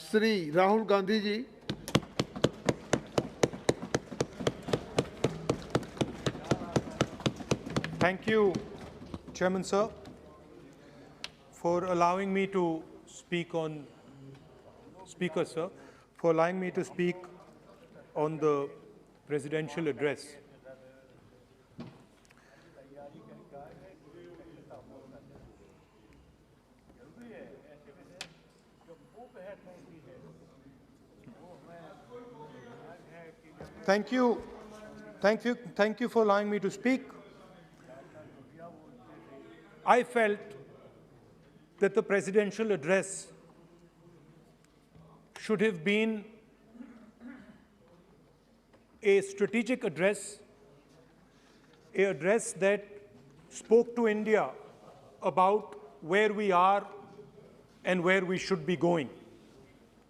Sri Rahul Gandhi ji. Thank you, Chairman Sir, for allowing me to speak on, Speaker Sir, for allowing me to speak on the presidential address. Thank you for allowing me to speak. I felt that the presidential address should have been a strategic address, an address that spoke to India about where we are and where we should be going.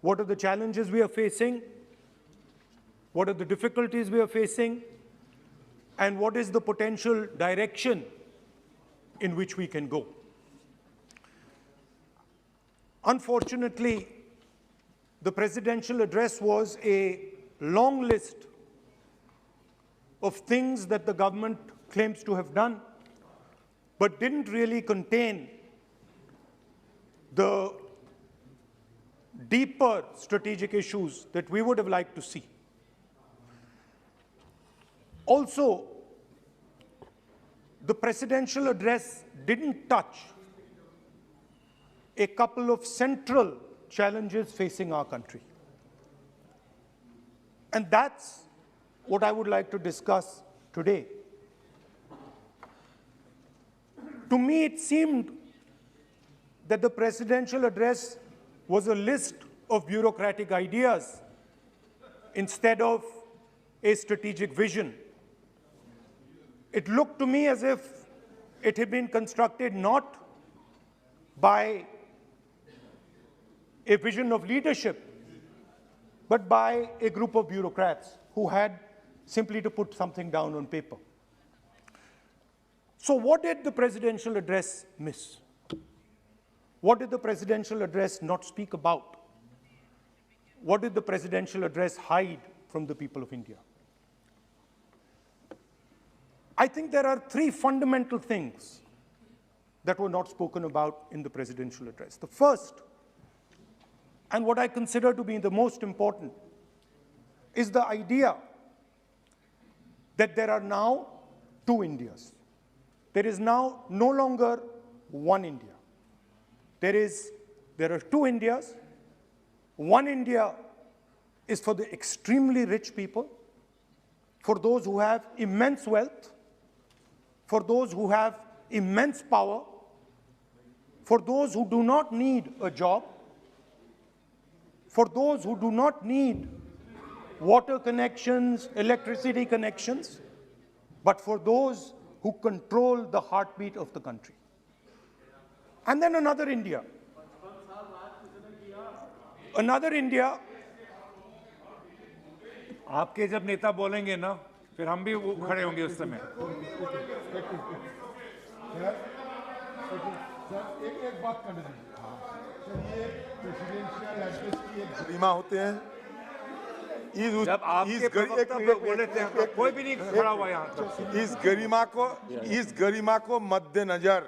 What are the challenges we are facing? What are the difficulties we are facing? And what is the potential direction in which we can go? Unfortunately, the presidential address was a long list of things that the government claims to have done, but didn't really contain the deeper strategic issues that we would have liked to see. Also, the presidential address didn't touch a couple of central challenges facing our country. And that's what I would like to discuss today. To me, it seemed that the presidential address was a list of bureaucratic ideas instead of a strategic vision. It looked to me as if it had been constructed not by a vision of leadership, but by a group of bureaucrats who had simply to put something down on paper. So what did the presidential address miss? What did the presidential address not speak about? What did the presidential address hide from the people of India? I think there are three fundamental things that were not spoken about in the presidential address. The first, and what I consider to be the most important, is the idea that there are now two Indias. There is now no longer one India. There are two Indias. One India is for the extremely rich people, for those who have immense wealth, for those who have immense power, for those who do not need a job, for those who do not need water connections, electricity connections, but for those who control the heartbeat of the country. And then another India. Another India. आपके जब नेता बोलेंगे ना, फिर हम भी वो खड़े होंगे उस समय. एक बात करने दीजिए. ये प्रेसिडेंशियल एड्रेस की एक गरिमा होते हैं. जब आपके प्रवक्ता बोले थे, कोई भी नहीं खड़ा हुआ यहाँ तक. इस गरिमा को मद्देनजर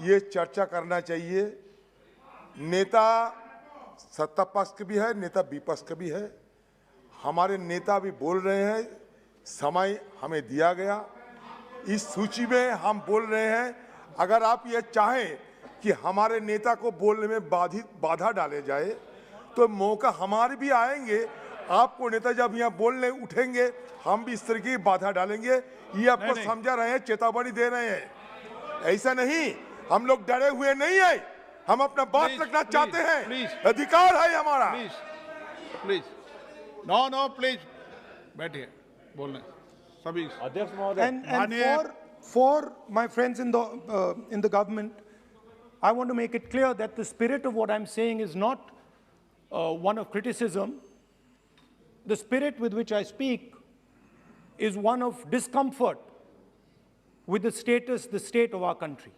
ये चर्चा करना चाहिए. नेता सत्ता पक्ष का भी है, नेता विपक्ष का भी है. हमारे नेता भी बोल रहे हैं, समय हमें दिया गया. इस सूची में हम बोल रहे हैं. अगर आप ये चाहें कि हमारे नेता को बोलने में बाधा डाले जाए, तो मौका हमारे भी आएंगे. आपको नेता जब यहाँ बोलने उठेंगे, हम भी इस तरह की बाधा डालेंगे. ये आपको समझा रहे हैं, चेतावनी दे रहे हैं. ऐसा नहीं, हम लोग डरे हुए नहीं है. हम अपना बात रखना चाहते हैं. अधिकार है हमारा. प्लीज नो प्लीज बैठिए, बोलने सभी अध्यक्ष महोदय. And for my friends in the government, I want to make it clear that the spirit of what I'm saying is not one of criticism. The spirit with which I speak is one of discomfort with the state of our country.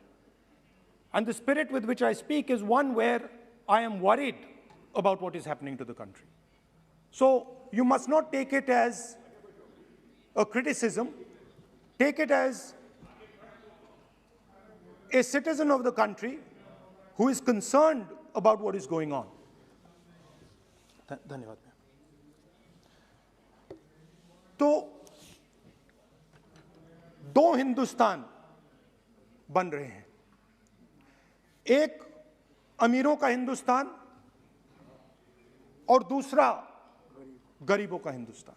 And the spirit with which I speak is one where I am worried about what is happening to the country. So you must not take it as a criticism. Take it as a citizen of the country who is concerned about what is going on. धन्यवाद। तो दो हिंदुस्तान बन रहे हैं, एक अमीरों का हिंदुस्तान और दूसरा गरीबों का हिंदुस्तान।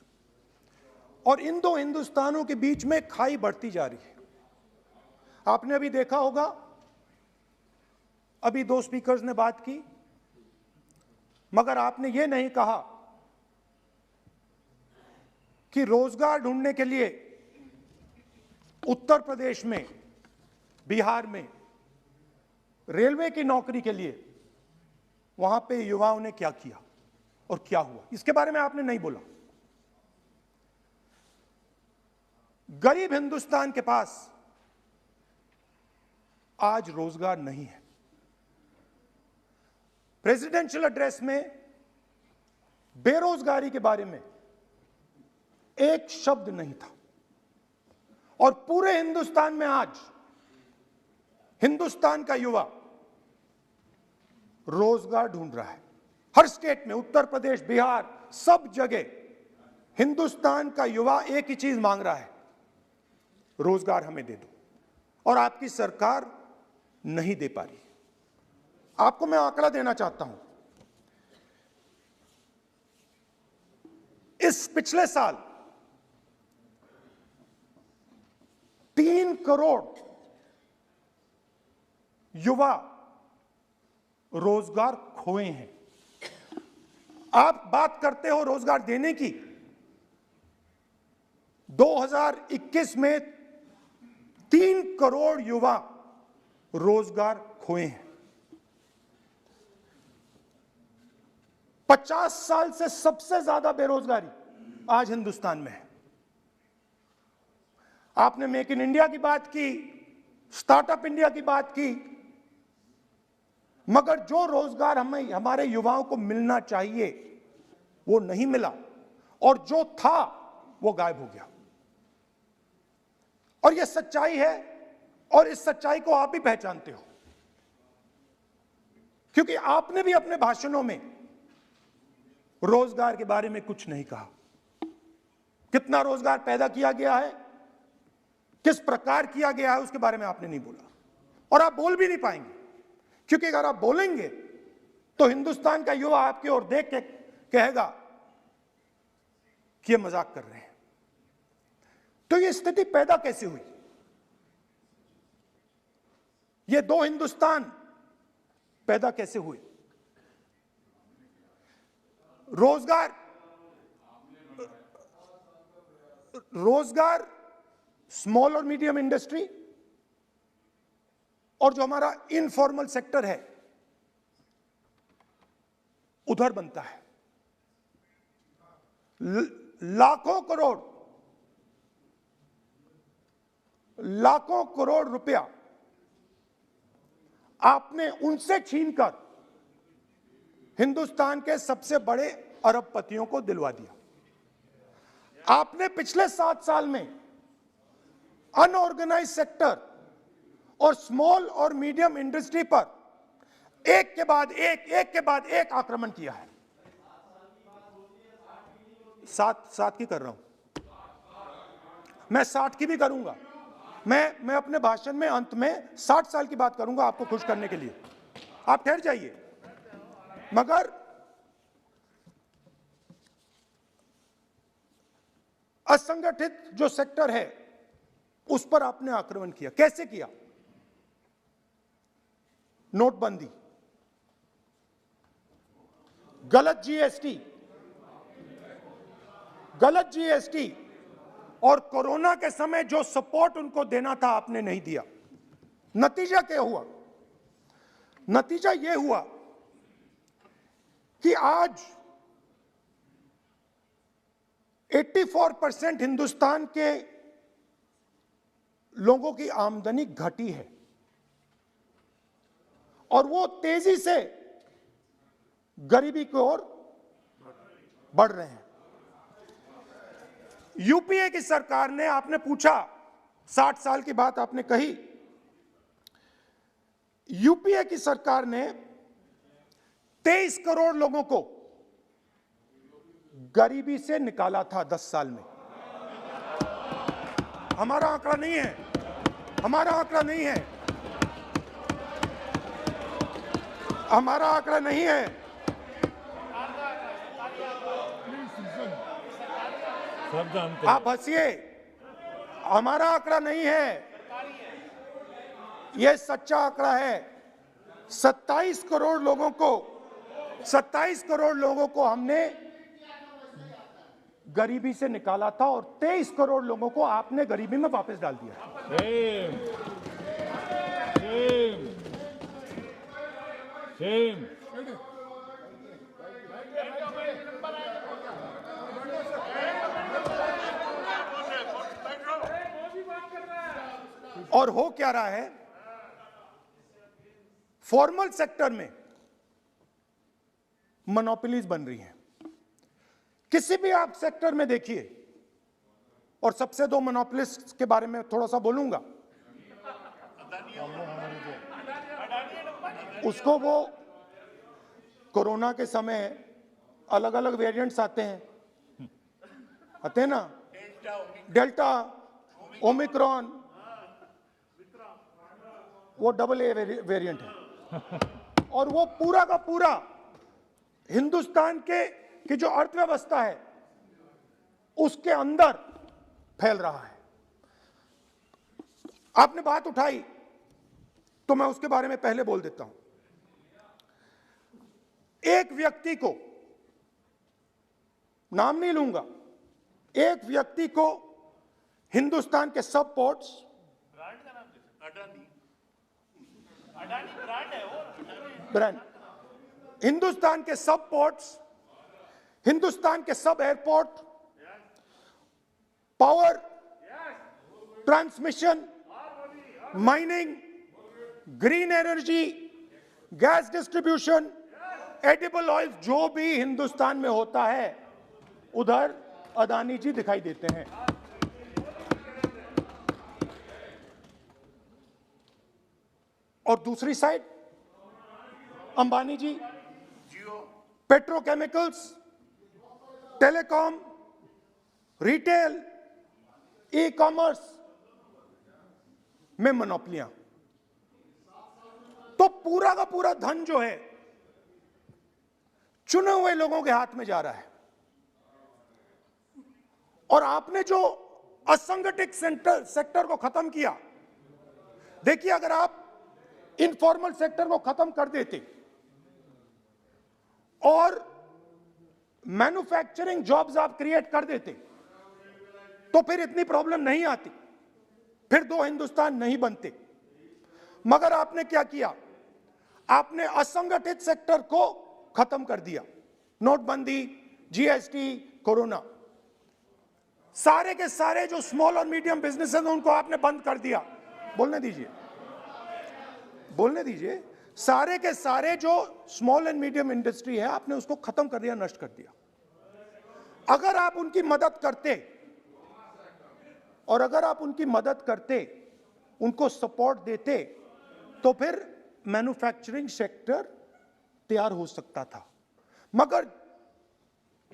और इन दो हिंदुस्तानों के बीच में खाई बढ़ती जा रही है। आपने अभी देखा होगा, अभी दो स्पीकर्स ने बात की, मगर आपने ये नहीं कहा कि रोजगार ढूंढने के लिए उत्तर प्रदेश में, बिहार में रेलवे की नौकरी के लिए वहां पे युवाओं ने क्या किया और क्या हुआ, इसके बारे में आपने नहीं बोला। गरीब हिंदुस्तान के पास आज रोजगार नहीं है। प्रेसिडेंशियल एड्रेस में बेरोजगारी के बारे में एक शब्द नहीं था। और पूरे हिंदुस्तान में आज हिंदुस्तान का युवा रोजगार ढूंढ रहा है। हर स्टेट में, उत्तर प्रदेश, बिहार, सब जगह हिंदुस्तान का युवा एक ही चीज मांग रहा है, रोजगार हमें दे दो। और आपकी सरकार नहीं दे पा रही। आपको मैं आंकड़ा देना चाहता हूं। इस पिछले साल 3 करोड़ युवा रोजगार खोए हैं। आप बात करते हो रोजगार देने की। 2021 में 3 करोड़ युवा रोजगार खोए हैं। 50 साल से सबसे ज्यादा बेरोजगारी आज हिंदुस्तान में है। आपने मेक इन इंडिया की बात की, स्टार्टअप इंडिया की बात की, मगर जो रोजगार हमें, हमारे युवाओं को मिलना चाहिए वो नहीं मिला, और जो था वो गायब हो गया। और ये सच्चाई है, और इस सच्चाई को आप भी पहचानते हो, क्योंकि आपने भी अपने भाषणों में रोजगार के बारे में कुछ नहीं कहा। कितना रोजगार पैदा किया गया है, किस प्रकार किया गया है, उसके बारे में आपने नहीं बोला। और आप बोल भी नहीं पाएंगे, क्योंकि अगर आप बोलेंगे तो हिंदुस्तान का युवा आपकी ओर देख के कहेगा कि ये मजाक कर रहे हैं। तो ये स्थिति पैदा कैसे हुई? ये दो हिंदुस्तान पैदा कैसे हुए? रोजगार स्मॉल और मीडियम इंडस्ट्री और जो हमारा इनफॉर्मल सेक्टर है उधर बनता है। लाखों करोड़ रुपया आपने उनसे छीनकर हिंदुस्तान के सबसे बड़े अरबपतियों को दिलवा दिया। आपने पिछले 7 साल में अनऑर्गेनाइज्ड सेक्टर और स्मॉल और मीडियम इंडस्ट्री पर एक के बाद एक आक्रमण किया है। 7 की कर रहा हूं मैं, 60 की भी करूंगा मैं अपने भाषण में अंत में 60 साल की बात करूंगा आपको खुश करने के लिए। आप ठहर जाइए। मगर असंगठित जो सेक्टर है उस पर आपने आक्रमण किया। कैसे किया? नोटबंदी, गलत जीएसटी और कोरोना के समय जो सपोर्ट उनको देना था आपने नहीं दिया। नतीजा क्या हुआ? नतीजा यह हुआ कि आज 84% हिंदुस्तान के लोगों की आमदनी घटी है और वो तेजी से गरीबी की ओर बढ़ रहे हैं। यूपीए की सरकार ने, आपने पूछा 60 साल की बात आपने कही, यूपीए की सरकार ने 23 करोड़ लोगों को गरीबी से निकाला था 10 साल में। हमारा आंकड़ा नहीं है, हमारा आंकड़ा नहीं है, हमारा आंकड़ा नहीं है। सब जानते हैं। आप हंसिए, हमारा आंकड़ा नहीं है, यह सच्चा आंकड़ा है। 27 करोड़ लोगों को हमने गरीबी से निकाला था और 23 करोड़ लोगों को आपने गरीबी में वापस डाल दिया। Same same same. और हो क्या रहा है, फॉर्मल सेक्टर में मोनोपोलीज बन रही हैं। किसी भी आप सेक्टर में देखिए, और सबसे दो मोनोपोलिस्ट के बारे में थोड़ा सा बोलूंगा। उसको वो कोरोना के समय अलग अलग वेरिएंट्स आते हैं ना, डेल्टा, ओमिक्रॉन, वो AA वेरिएंट है, और वो पूरा का पूरा हिंदुस्तान की जो अर्थव्यवस्था है उसके अंदर फैल रहा है। आपने बात उठाई तो मैं उसके बारे में पहले बोल देता हूं। एक व्यक्ति को, नाम नहीं लूंगा, एक व्यक्ति को हिंदुस्तान के सब पोर्ट्स, ब्रांड, हिंदुस्तान के सब पोर्ट्स, हिंदुस्तान के सब airport, power, transmission, mining, green energy, gas distribution, edible oil, जो भी हिंदुस्तान में होता है उधर अदानी जी दिखाई देते हैं। और दूसरी side Ambani ji petrochemicals, telecom, retail, e commerce में मोनोपोलियां। तो पूरा का पूरा धन जो है चुने हुए लोगों के हाथ में जा रहा है। और आपने जो असंगठित सेक्टर को खत्म किया, देखिए अगर आप इनफॉर्मल सेक्टर को खत्म कर देते और मैन्युफैक्चरिंग जॉब्स आप क्रिएट कर देते तो फिर इतनी प्रॉब्लम नहीं आती, फिर दो हिंदुस्तान नहीं बनते। मगर आपने क्या किया, आपने असंगठित सेक्टर को खत्म कर दिया। नोटबंदी, जीएसटी, कोरोना, सारे के सारे जो स्मॉल और मीडियम बिजनेसेस हैं उनको आपने बंद कर दिया। बोलने दीजिए, बोलने दीजिए। सारे के सारे जो स्मॉल एंड मीडियम इंडस्ट्री है आपने उसको खत्म कर दिया, नष्ट कर दिया। अगर आप उनकी मदद करते, और अगर आप उनकी मदद करते, उनको सपोर्ट देते, तो फिर मैन्युफैक्चरिंग सेक्टर तैयार हो सकता था। मगर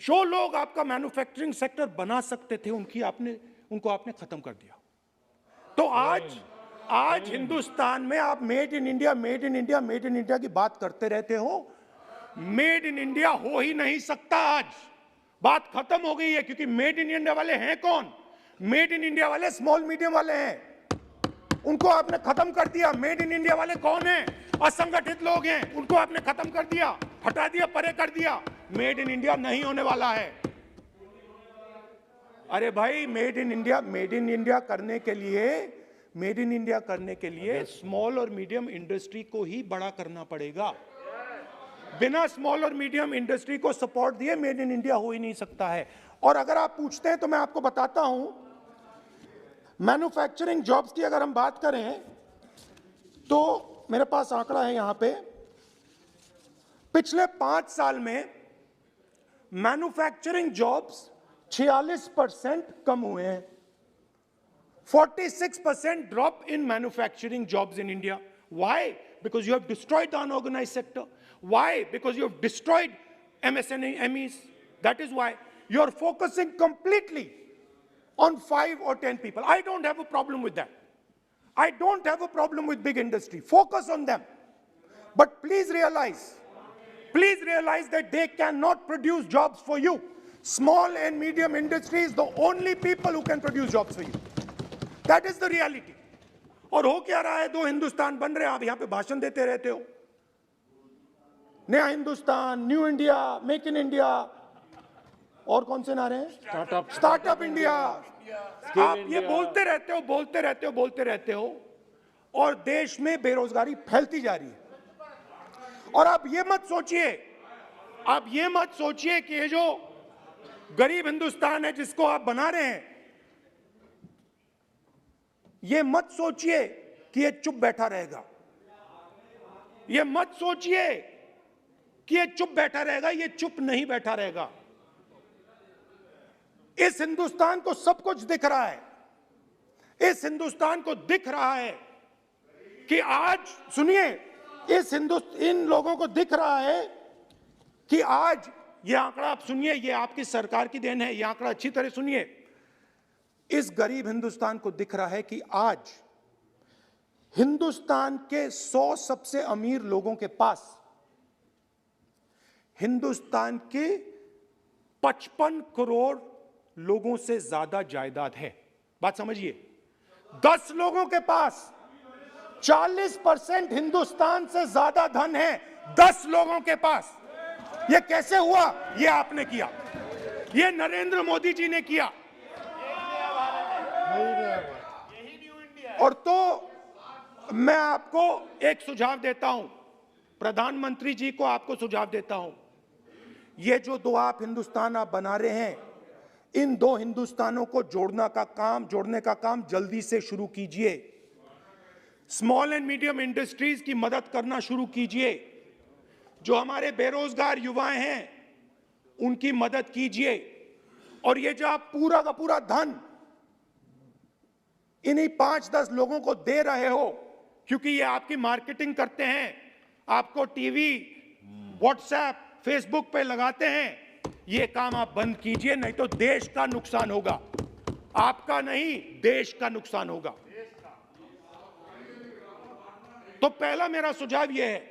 जो लोग आपका मैन्युफैक्चरिंग सेक्टर बना सकते थे उनको आपने खत्म कर दिया। तो आज हिंदुस्तान में आप made in India, made in India, made in India की बात करते रहते हो। मेड इन इंडिया हो ही नहीं सकता। आज बात खत्म हो गई है, क्योंकि मेड इन इंडिया वाले हैं कौन? मेड इन इंडिया वाले स्मॉल मीडियम वाले हैं, उनको आपने खत्म कर दिया। मेड इन इंडिया वाले कौन हैं? असंगठित लोग हैं, उनको आपने खत्म कर दिया, हटा दिया, परे कर दिया। मेड इन इंडिया नहीं होने वाला है। अरे भाई, मेड इन इंडिया करने के लिए स्मॉल और मीडियम इंडस्ट्री को ही बड़ा करना पड़ेगा। बिना स्मॉल और मीडियम इंडस्ट्री को सपोर्ट दिए मेड इन इंडिया हो ही नहीं सकता है। और अगर आप पूछते हैं तो मैं आपको बताता हूं, मैन्युफैक्चरिंग जॉब्स की अगर हम बात करें तो मेरे पास आंकड़ा है यहां पे, पिछले 5 साल में मैन्युफैक्चरिंग जॉब्स 46% कम हुए हैं. 46% drop in manufacturing jobs in India. Why? Because you have destroyed the unorganized sector. Why? Because you have destroyed MSMEs. That is why you are focusing completely on 5 or 10 people. I don't have a problem with that. I don't have a problem with big industry. Focus on them. But please realize that they cannot produce jobs for you. Small and medium industry is the only people who can produce jobs for you. That is the reality. और हो क्या रहा है, 2 हिंदुस्तान बन रहे हैं, आप यहां पे भाषण देते रहते हो. नया Hindustan, new India, make in India, और कौन से नारे हैं? Startup India. आप ये बोलते रहते हो और देश में बेरोजगारी फैलती जा रही है. और आप ये मत सोचिए कि ये जो गरीब हिंदुस्तान है जिसको आप बना रहे हैं, ये मत सोचिए कि ये चुप बैठा रहेगा. ये मत सोचिए कि ये चुप बैठा रहेगा. ये चुप नहीं बैठा रहेगा. इस हिंदुस्तान को सब कुछ दिख रहा है. इस हिंदुस्तान को दिख रहा है कि आज, सुनिए, इन लोगों को दिख रहा है कि आज, ये आंकड़ा आप सुनिए, ये आपकी सरकार की देन है, ये आंकड़ा अच्छी तरह सुनिए. इस गरीब हिंदुस्तान को दिख रहा है कि आज हिंदुस्तान के 100 सबसे अमीर लोगों के पास हिंदुस्तान के 55 करोड़ लोगों से ज्यादा जायदाद है. बात समझिए. 10 लोगों के पास 40% हिंदुस्तान से ज्यादा धन है. 10 लोगों के पास. यह कैसे हुआ? यह आपने किया. यह नरेंद्र मोदी जी ने किया. और तो मैं आपको एक सुझाव देता हूं, प्रधानमंत्री जी को आपको सुझाव देता हूं. ये जो 2 आप हिंदुस्तान आप बना रहे हैं, इन 2 हिंदुस्तानों को जोड़ने का काम जल्दी से शुरू कीजिए. स्मॉल एंड मीडियम इंडस्ट्रीज की मदद करना शुरू कीजिए. जो हमारे बेरोजगार युवाएं हैं उनकी मदद कीजिए. और ये जो आप पूरा का पूरा धन इन्हीं 5-10 लोगों को दे रहे हो, क्योंकि ये आपकी मार्केटिंग करते हैं, आपको टीवी, व्हाट्सएप, फेसबुक पे लगाते हैं, ये काम आप बंद कीजिए, नहीं तो देश का नुकसान होगा. आपका नहीं, देश का नुकसान होगा. तो पहला मेरा सुझाव यह है.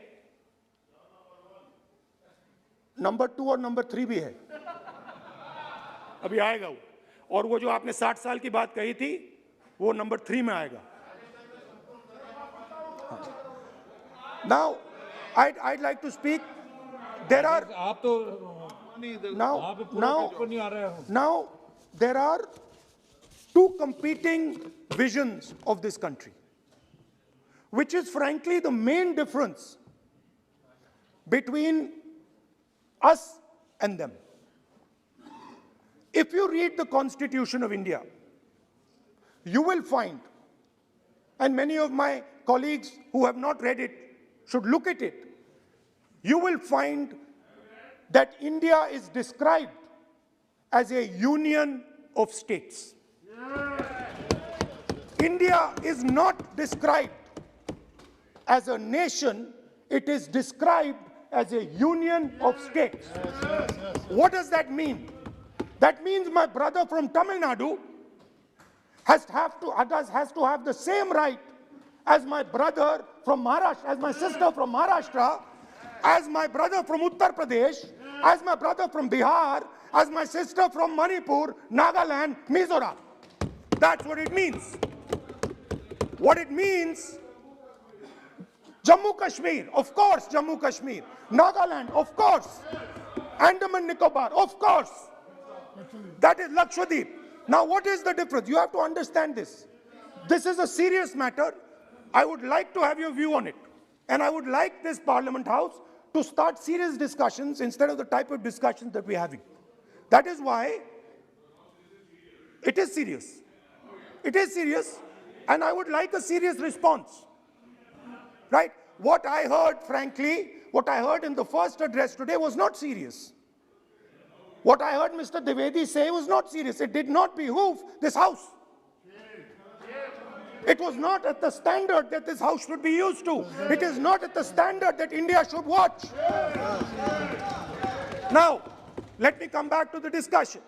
नंबर 2 और नंबर 3 भी है, अभी आएगा वो. और वो जो आपने 60 साल की बात कही थी, वो नंबर 3 में आएगा. Now, I'd like to speak. There are. आप तो now there are 2 competing visions of this country, which is frankly the main difference between us and them. If you read the Constitution of India, you will find, and many of my colleagues who have not read it should look at it, you will find that India is described as a union of states. India is not described as a nation, it is described as a union of states. What does that mean? That means my brother from Tamil Nadu has to have the same right as my brother from Maharashtra, as my sister from Maharashtra, as my brother from Uttar Pradesh, as my brother from Bihar, as my sister from Manipur, Nagaland, Mizoram. That's what it means. What it means, Jammu Kashmir, of course, Jammu Kashmir, Nagaland, of course, Andaman Nicobar, of course. That is Lakshadweep. Now, what is the difference? You have to understand this. This is a serious matter. I would like to have your view on it. And I would like this Parliament House to start serious discussions instead of the type of discussions that we're having. That is why it is serious. It is serious, and I would like a serious response. Right? What I heard, frankly, what I heard in the first address today was not serious. What I heard Mr. Dwivedi say was not serious. It did not behoove this House. It was not at the standard that this House should be used to. It is not at the standard that India should watch. Now, let me come back to the discussion.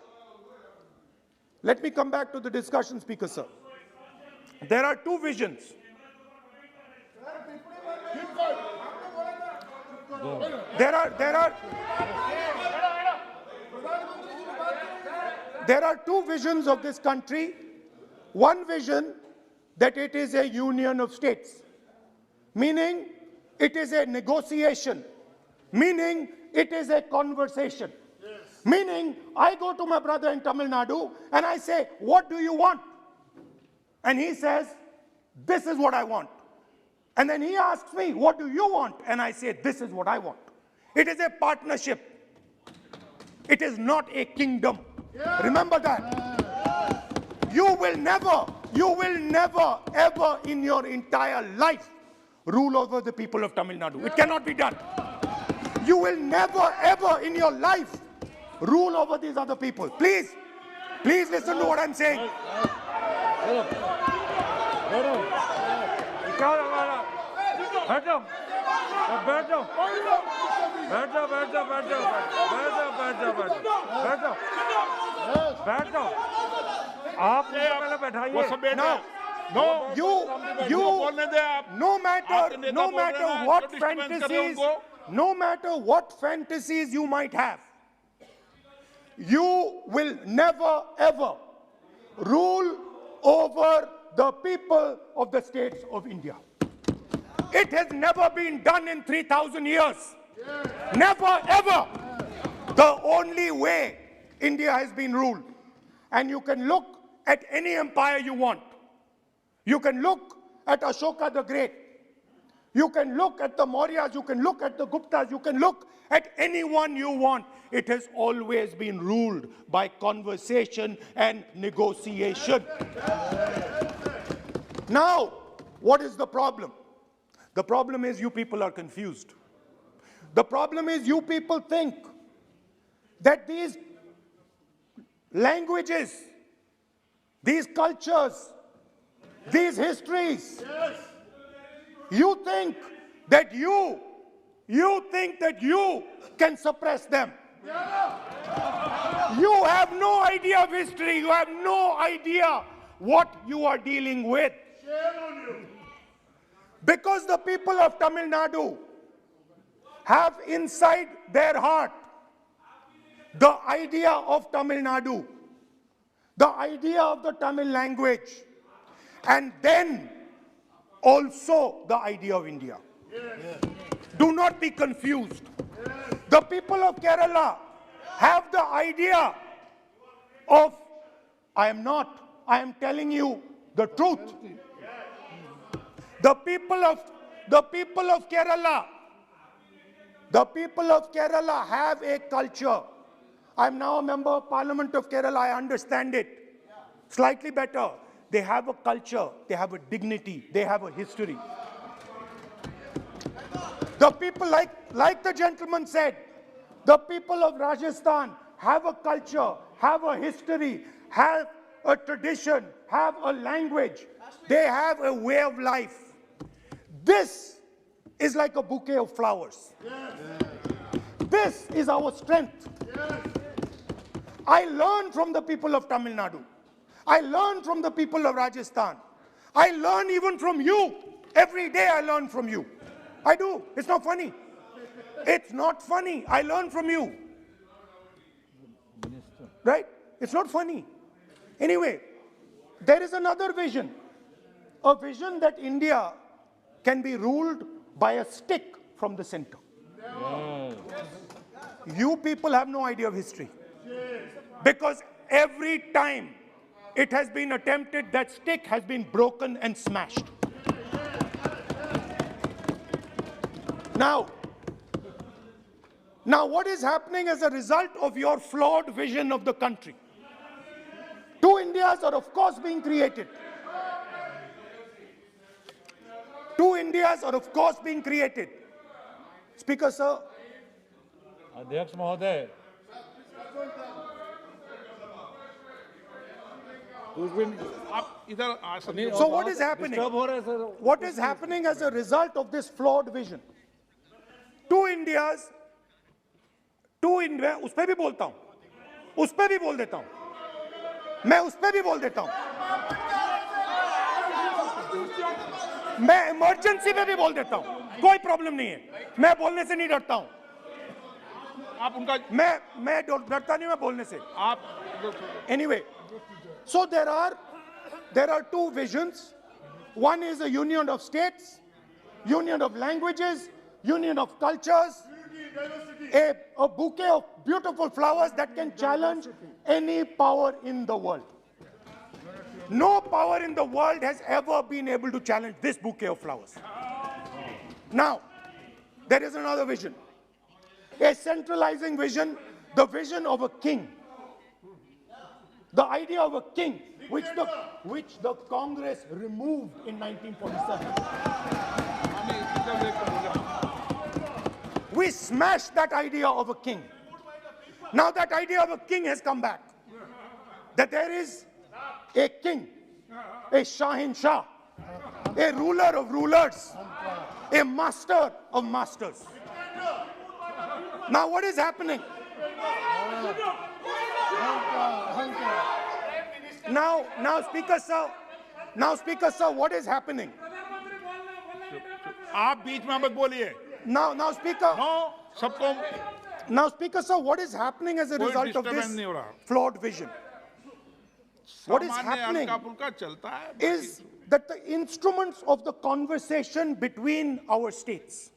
Let me come back to the discussion, Speaker Sir. There are two visions. There are two visions of this country. One vision that it is a union of states, meaning it is a negotiation, meaning it is a conversation, meaning I go to my brother in Tamil Nadu and I say, what do you want? And he says, this is what I want. And then he asks me, what do you want? And I say, this is what I want. It is a partnership. It is not a kingdom. Remember that. You will never, ever in your entire life rule over the people of Tamil Nadu. It cannot be done. You will never, ever in your life rule over these other people. Please listen to what I'm saying. No matter what fantasies you might have, you will never ever rule over the people of the states of India. It has never been done in 3,000 years. Never ever. The only way India has been ruled. And you can look at any empire you want. You can look at Ashoka the Great. You can look at the Mauryas, you can look at the Guptas, you can look at anyone you want. It has always been ruled by conversation and negotiation. Now, what is the problem? The problem is you people are confused. The problem is you people think that these languages, these cultures, these histories, you think that you can suppress them. You have no idea of history. You have no idea what you are dealing with. Because the people of Tamil Nadu have inside their heart the idea of Tamil Nadu, the idea of the Tamil language, and then also the idea of India. Do not be confused. The people of Kerala have the idea of, I am telling you the truth. The people of Kerala have a culture. I'm now a member of Parliament of Kerala. I understand it slightly better. They have a culture, they have a dignity, they have a history. The people, like the gentleman said, the people of Rajasthan have a culture, have a history, have a tradition, have a language. They have a way of life. This is like a bouquet of flowers. This is our strength. I learn from the people of Tamil Nadu. I learn from the people of Rajasthan. I learn even from you. Every day I learn from you. I do. It's not funny. It's not funny. I learn from you. Right? It's not funny. Anyway, there is another vision. A vision that India can be ruled by a stick from the center. You people have no idea of history. Because every time it has been attempted, that stick has been broken and smashed. Now what is happening as a result of your flawed vision of the country? Two Indias are of course being created. Two Indias are of course being created. Speaker, sir. अध्यक्ष महोदय, आप इधर आ सकते हो। So what is happening? Disturb हो रहे हैं sir. What is happening as a result of this flawed vision? Two Indias, उस पे भी बोलता हूं, उस पे भी बोल देता हूं, मैं उस पे भी बोल देता हूं, मैं इमरजेंसी पे भी बोल देता हूं, कोई प्रॉब्लम नहीं है, मैं बोलने से नहीं डरता हूं, आप उनका मैं डरता नहीं, मैं बोलने से। आप Anyway, so there are two visions. One is a union of states, union of languages, union of cultures, a bouquet of beautiful flowers that can challenge any power in the world. No power in the world has ever been able to challenge this bouquet of flowers. Now, there is another vision, a centralizing vision, the vision of a king. The idea of a king, which the Congress removed in 1947. We smashed that idea of a king. Now that idea of a king has come back. That there is a king, a Shahenshah, a ruler of rulers, a master of masters. Now what is happening? Now, Speaker Sir, what is happening? आप बीच में मत बोलिए। Now, Speaker. No, सबको Now, Speaker Sir, what is happening as a कोई result of disturbance this नहीं हो रहा। flawed vision? What is सामान्य happening हल्का फुल्का चलता है। is that the instruments of the conversation between our states,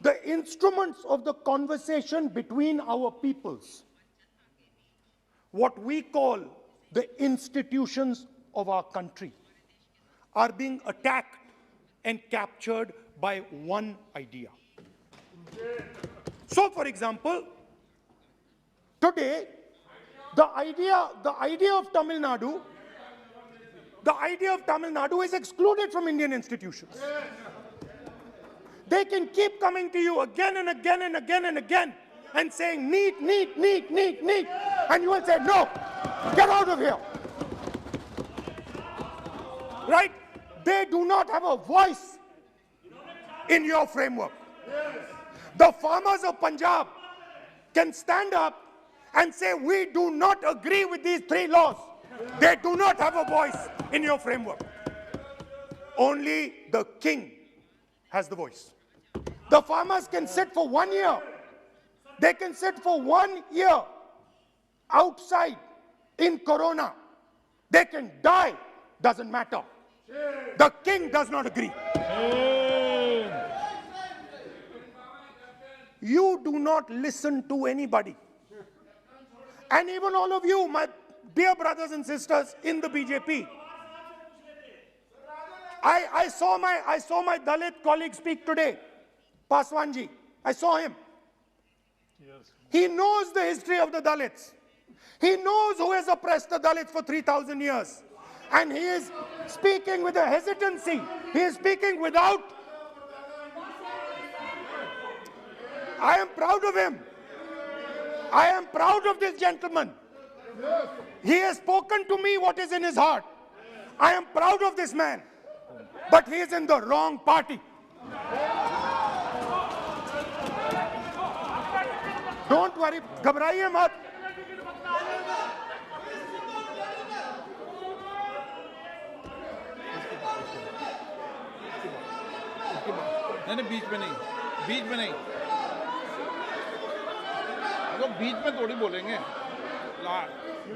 the instruments of the conversation between our peoples, what we call the institutions of our country, are being attacked and captured by one idea. So, for example, today, the idea of Tamil Nadu is excluded from Indian institutions. They can keep coming to you again and again and again and again and saying, need, and you will say, no, get out of here. Right? They do not have a voice in your framework. The farmers of Punjab can stand up and say, we do not agree with these 3 laws. They do not have a voice in your framework. Only the king has the voice. The farmers can sit for 1 year. They can sit for 1 year outside in Corona. They can die, doesn't matter. The king does not agree. You do not listen to anybody. And even all of you, my dear brothers and sisters in the BJP, I saw my Dalit colleague speak today, Paswanji. I saw him. He knows the history of the Dalits. He knows who has oppressed the Dalits for 3,000 years. And he is speaking with a hesitancy. He is speaking without. I am proud of him. I am proud of this gentleman. He has spoken to me what is in his heart. I am proud of this man. But he is in the wrong party. Don't worry, घबराइए मत. नहीं, बीच में नहीं, बीच में नहीं, तो बीच में थोड़ी बोलेंगे,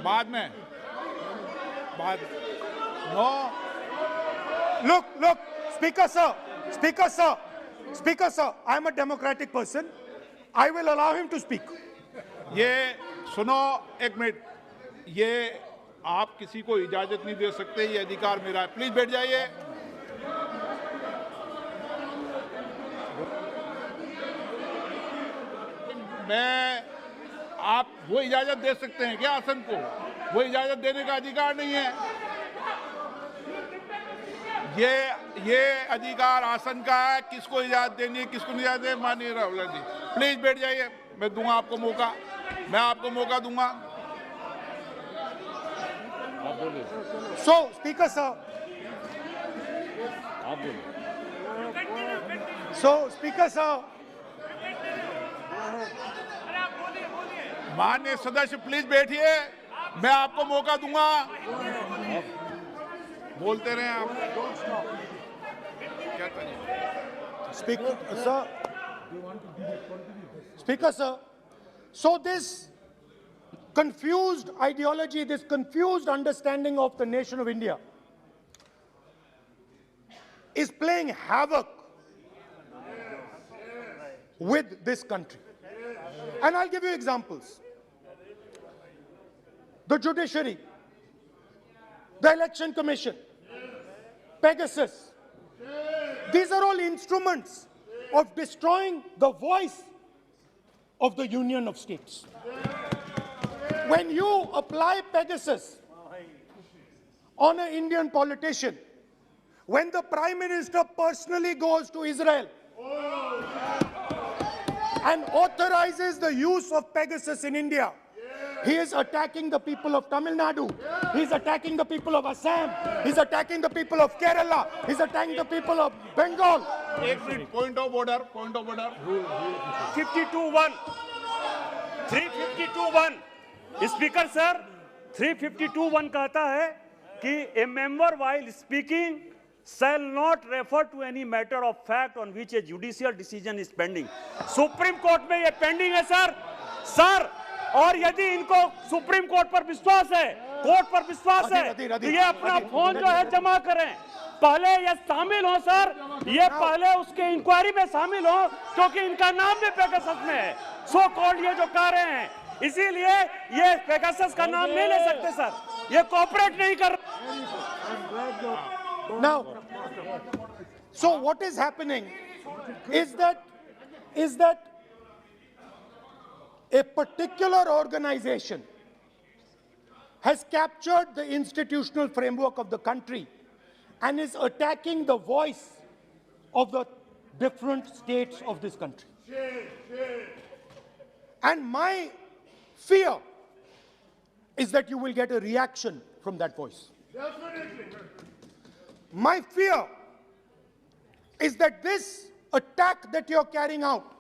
बाद में, no. Look, Speaker sir, I am a democratic person. I will allow him to speak. ये सुनो एक मिनट, ये आप किसी को इजाजत नहीं दे सकते, ये अधिकार मेरा है. प्लीज बैठ जाइए. आप वो इजाजत दे सकते हैं क्या आसन को? वो इजाजत देने का अधिकार नहीं है. ये ये अधिकार आसन का है, किसको इजाजत देनी है किसको नहीं इजाजत देनी। माननीय राहुल गांधी प्लीज बैठ जाइए, मैं दूंगा आपको मौका, मैं आपको मौका दूंगा। So, Speaker sir. So, Speaker sir. माननीय सदस्य प्लीज बैठिए, मैं आपको मौका दूंगा। बोलते रहे आप। क्या करें? Speaker sir. Speaker sir. So this confused ideology, this confused understanding of the nation of India is playing havoc with this country. And I'll give you examples. The judiciary, the election commission, Pegasus. These are all instruments of destroying the voice of the Union of States. When you apply Pegasus on an Indian politician, when the Prime Minister personally goes to Israel and authorizes the use of Pegasus in India, he is attacking the people of Tamil Nadu. He's attacking the people of Assam. He's attacking the people of Kerala. He's attacking the people of Bengal. Point of order. Point of order. 52(1). 352(1). Speaker sir, 352(1) कहता है कि a member while speaking shall not refer to any matter of fact on which a judicial decision is pending. Supreme court में ये pending है sir. और यदि इनको supreme court पर विश्वास है, कोर्ट पर विश्वास है, तो ये अपना फोन जो है जमा करें। पहले ये शामिल हो सर, ये पहले उसके इंक्वायरी में शामिल हो, क्योंकि इनका नाम भी पेगासस में है। सो कॉल्ड ये जो कह रहे हैं, इसीलिए ये पेगासस का नाम नहीं ले सकते सर, ये कोऑपरेट नहीं कर। Now, so what is happening is that a particular organization has captured the institutional framework of the country and is attacking the voice of the different states of this country. And my fear is that you will get a reaction from that voice. My fear is that this attack that you're carrying out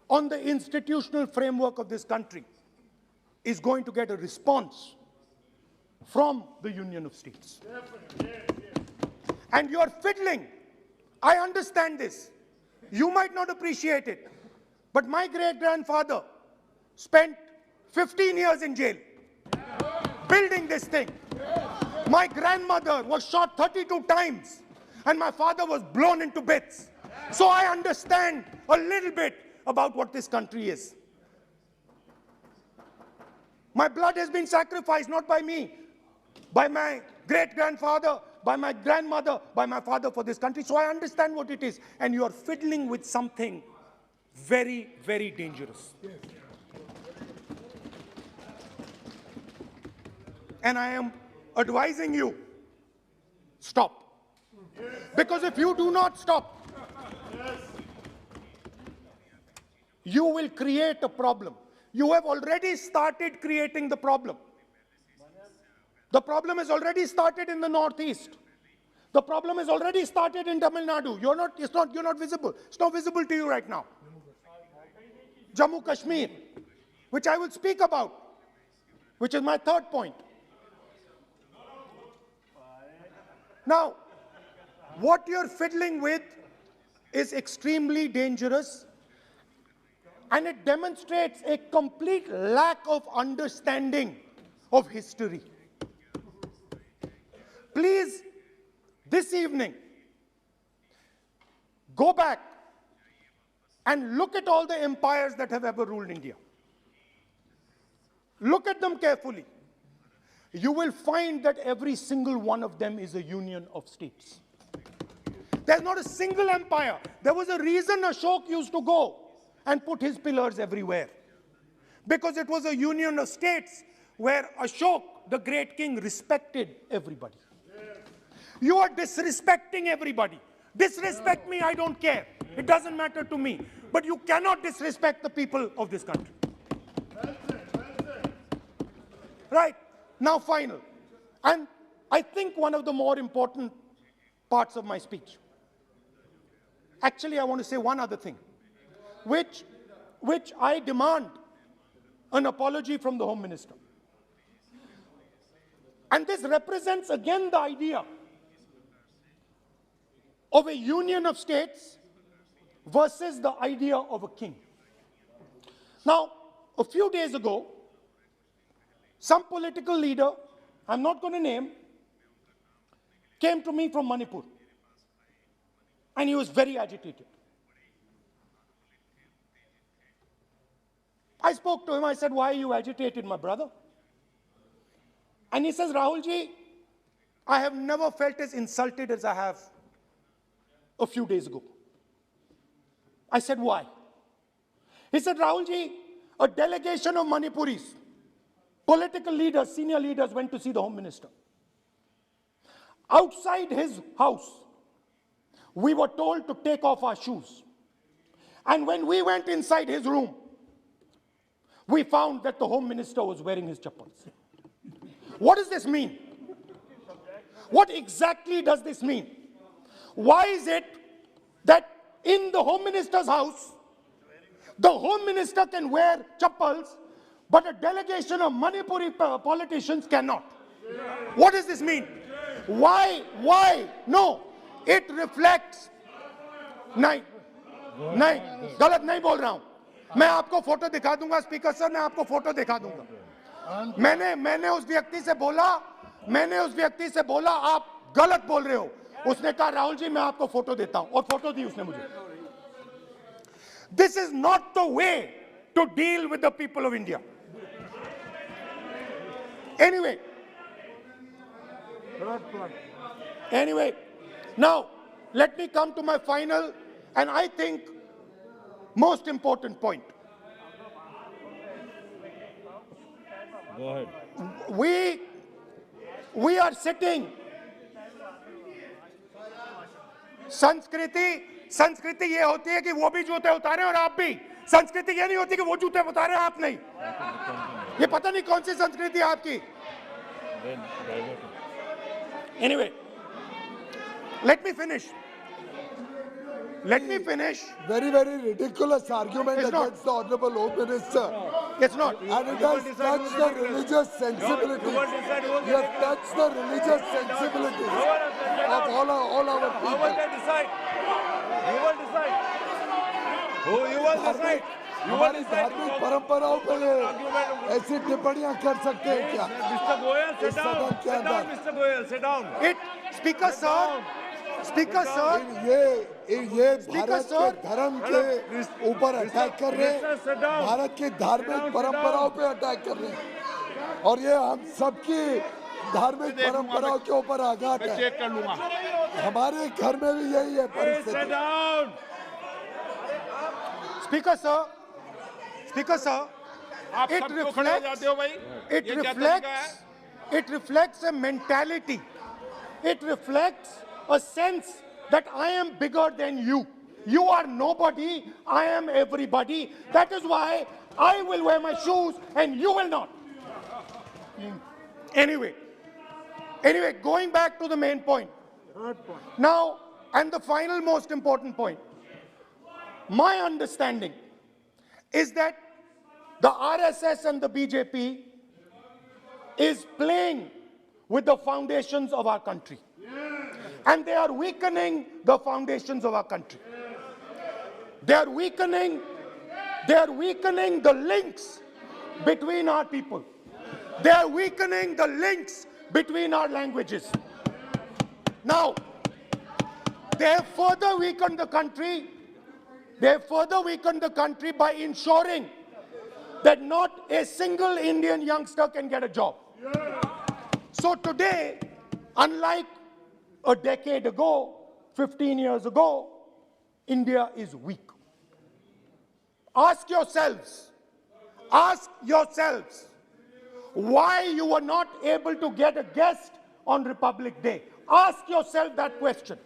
on the institutional framework of this country is going to get a response from the Union of States. And you're fiddling. I understand this. You might not appreciate it, but my great-grandfather spent 15 years in jail building this thing. My grandmother was shot 32 times and my father was blown into bits. So I understand a little bit about what this country is. My blood has been sacrificed, not by me, by my great-grandfather, by my grandmother, by my father for this country. So I understand what it is. And you are fiddling with something very, very dangerous. And I am advising you, stop. Because if you do not stop, you will create a problem. You have already started creating the problem. The problem has already started in the northeast. The problem has already started in Tamil Nadu. You're not visible. It's not visible to you right now. Jammu Kashmir, which I will speak about, which is my third point. Now, what you're fiddling with is extremely dangerous, and it demonstrates a complete lack of understanding of history. Please, this evening, go back and look at all the empires that have ever ruled India. Look at them carefully. You will find that every single one of them is a union of states. There's not a single empire. There was a reason Ashok used to go and put his pillars everywhere, because it was a union of states where Ashok, the great king, respected everybody. You are disrespecting everybody. Disrespect me, I don't care. It doesn't matter to me. But you cannot disrespect the people of this country. Right. Now, final. And I think one of the more important parts of my speech. Actually, I want to say one other thing, which I demand an apology from the Home Minister. And this represents again the idea of a union of states versus the idea of a king. Now, a few days ago, some political leader, I'm not going to name, came to me from Manipur. And he was very agitated. I spoke to him, I said, why are you agitated, my brother? And he says, Rahul ji, I have never felt as insulted as I have a few days ago. I said, why? He said, Rahul ji, a delegation of Manipuris, political leaders, senior leaders went to see the Home Minister. Outside his house, we were told to take off our shoes. And when we went inside his room, we found that the Home Minister was wearing his chappals. What does this mean? What exactly does this mean? Why is it that in the Home Minister's house, the Home Minister can wear chappals, but a delegation of Manipuri politicians cannot? What does this mean? Why? No, it reflects. नहीं, गलत नहीं बोल रहा हूं. मैं आपको photo दिखा दूंगा, स्पीकर सर, मैं आपको फोटो दिखा दूंगा. मैंने उस व्यक्ति से बोला आप गलत बोल रहे हो. उसने कहा राहुल जी मैं आपको फोटो देता हूं, और फोटो दी उसने मुझे. This is not the way to deal with the people of India. Anyway, now let me come to my final and I think most important point. Go ahead. We are sitting. संस्कृति ये होती है कि वो भी जूते उतारे और आप भी. संस्कृति ये नहीं होती कि वो जूते उतारे आप नहीं. ये पता नहीं कौन सी संस्कृति है आपकी. Anyway, let me finish. Very, very ridiculous argument against the Honorable Home Minister. It's not. And it has touched the religious sensibilities. You have touched the religious sensibilities of all our people. You will decide. Who you will decide? हमारी धार्मिक परंपराओं पर ऐसी टिप्पणियां कर सकते हैं क्या? Mr. Goyal, sit down. Sit down, Mr. Goyal, sit down. Speaker sir, ये भारत के धर्म के ऊपर अटैक कर रहे हैं, भारत की धार्मिक परंपराओं पे अटैक कर रहे हैं, और ये हम सबकी धार्मिक परंपराओं के ऊपर आघात है. चेक कर लूंगा. हमारे घर में भी यही है परिस्थिति. Speaker sir, it reflects a mentality. It reflects a sense that I am bigger than you. You are nobody, I am everybody. That is why I will wear my shoes and you will not. Anyway, going back to the main point. Now, and the final most important point. My understanding is that the RSS and the BJP is playing with the foundations of our country. And they are weakening the foundations of our country. They are weakening the links between our people. They are weakening the links between our languages. Now, they have further weakened the country. They have further weakened the country by ensuring that not a single Indian youngster can get a job. So today, unlike a decade ago, 15 years ago, India is weak. Ask yourselves, why you were not able to get a guest on Republic Day. Ask yourself that question.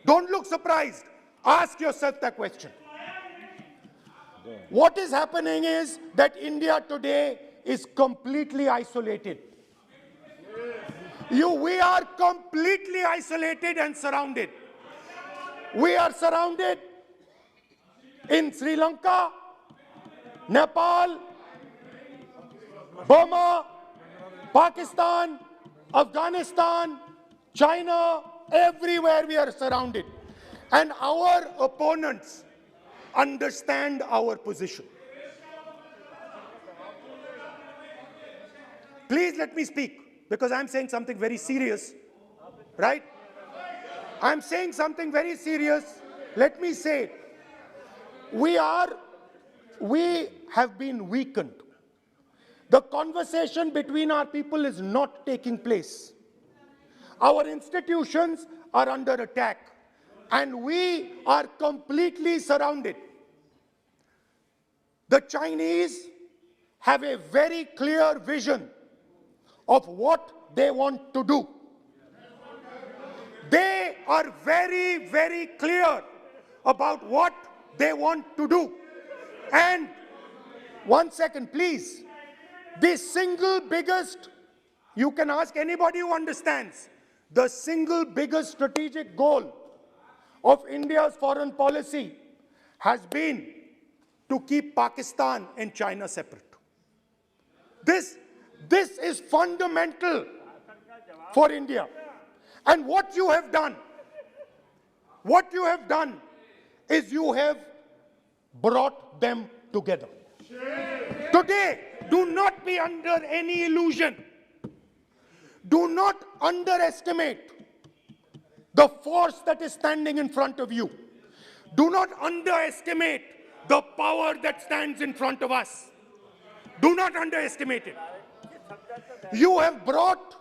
Don't look surprised. Ask yourself that question. What is happening is that India today is completely isolated. We are completely isolated and surrounded. We are surrounded in Sri Lanka, Nepal, Burma, Pakistan, Afghanistan, China, everywhere we are surrounded. And our opponents understand our position. Please let me speak, because I'm saying something very serious, right? I'm saying something very serious. Let me say it. We have been weakened. The conversation between our people is not taking place. Our institutions are under attack, and we are completely surrounded. The Chinese have a very clear vision of what they want to do. They are very, very clear about what they want to do. And one second, please. The single biggest, you can ask anybody who understands, the single biggest strategic goal of India's foreign policy has been to keep Pakistan and China separate. This is fundamental for India. And what you have done is you have brought them together. Today, do not be under any illusion. Do not underestimate the force that is standing in front of you. Do not underestimate the power that stands in front of us. Do not underestimate it. You have brought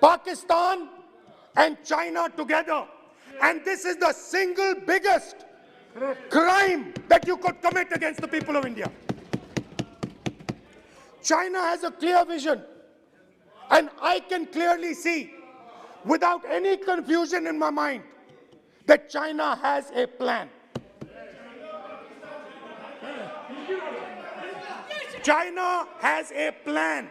Pakistan and China together, and this is the single biggest crime that you could commit against the people of India. China has a clear vision, and I can clearly see, without any confusion in my mind, that China has a plan. China has a plan.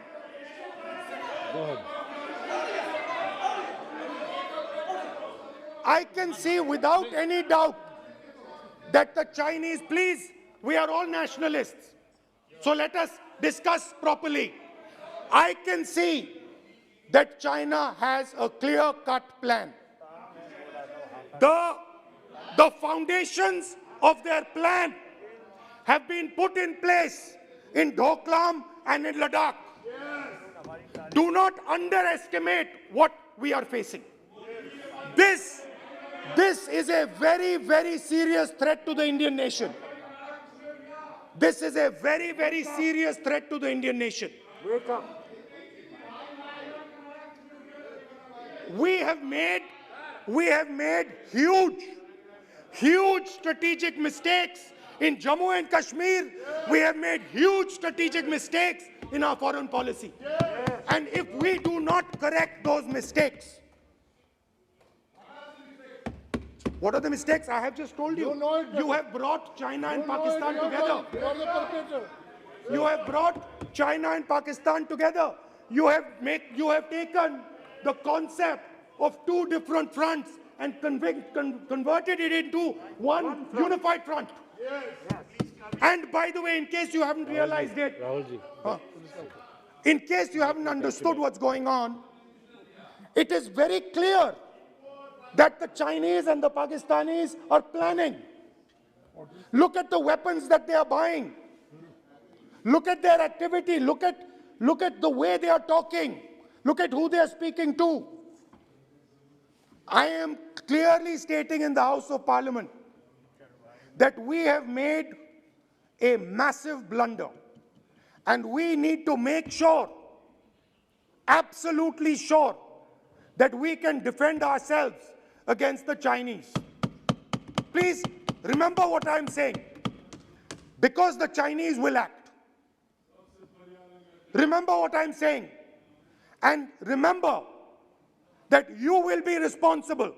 I can see without any doubt that the Chinese, please, we are all nationalists, so let us discuss properly. I can see that China has a clear-cut plan. The foundations of their plan have been put in place in Doklam and in Ladakh. Do not underestimate what we are facing. This is a very, very serious threat to the Indian nation. This is a very, very serious threat to the Indian nation. We have made huge strategic mistakes in Jammu and Kashmir. We have made huge strategic mistakes in our foreign policy. And if we do not correct those mistakes, what are the mistakes? I have just told you. You have brought China and Pakistan together. You have brought China and Pakistan together. You have taken the concept of two different fronts and converted it into one unified front. And by the way, in case you haven't realized it, in case you haven't understood what's going on, it is very clear that the Chinese and the Pakistanis are planning. Look at the weapons that they are buying. Look at their activity. Look at the way they are talking. Look at who they are speaking to. I am clearly stating in the House of Parliament that we have made a massive blunder, and we need to make sure, absolutely sure, that we can defend ourselves against the Chinese. Please remember what I'm saying, because the Chinese will act. Remember what I'm saying, and remember that you will be responsible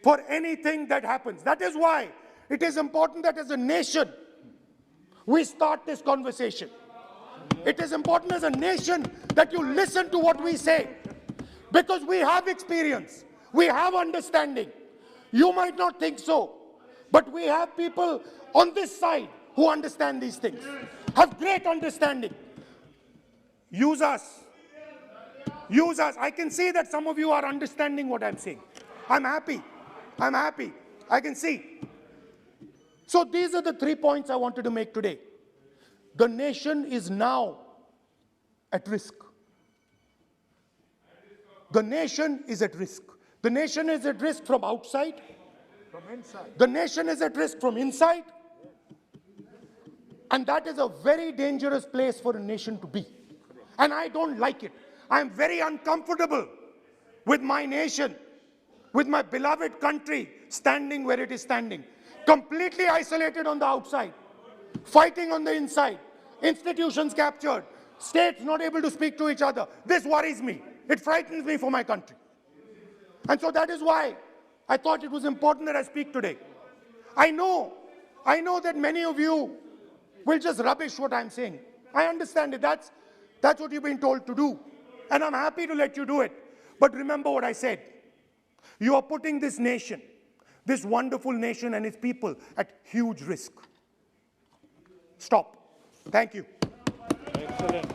for anything that happens. That is why it is important that as a nation, we start this conversation. It is important as a nation that you listen to what we say, because we have experience, we have understanding. You might not think so, but we have people on this side who understand these things, have great understanding. Use us. Use us. I can see that some of you are understanding what I'm saying. I'm happy. I'm happy. I can see. So these are the 3 points I wanted to make today. The nation is now at risk. The nation is at risk. The nation is at risk from outside. From inside. The nation is at risk from inside. And that is a very dangerous place for a nation to be. And I don't like it. I'm very uncomfortable with my nation, with my beloved country standing where it is standing. Completely isolated on the outside, fighting on the inside, institutions captured, states not able to speak to each other. This worries me. It frightens me for my country. And so that is why I thought it was important that I speak today. I know that many of you will just rubbish what I'm saying. I understand it. That's what you've been told to do. And I'm happy to let you do it. But remember what I said. You are putting this nation, this wonderful nation and its people at huge risk. Stop. Thank you. Excellent.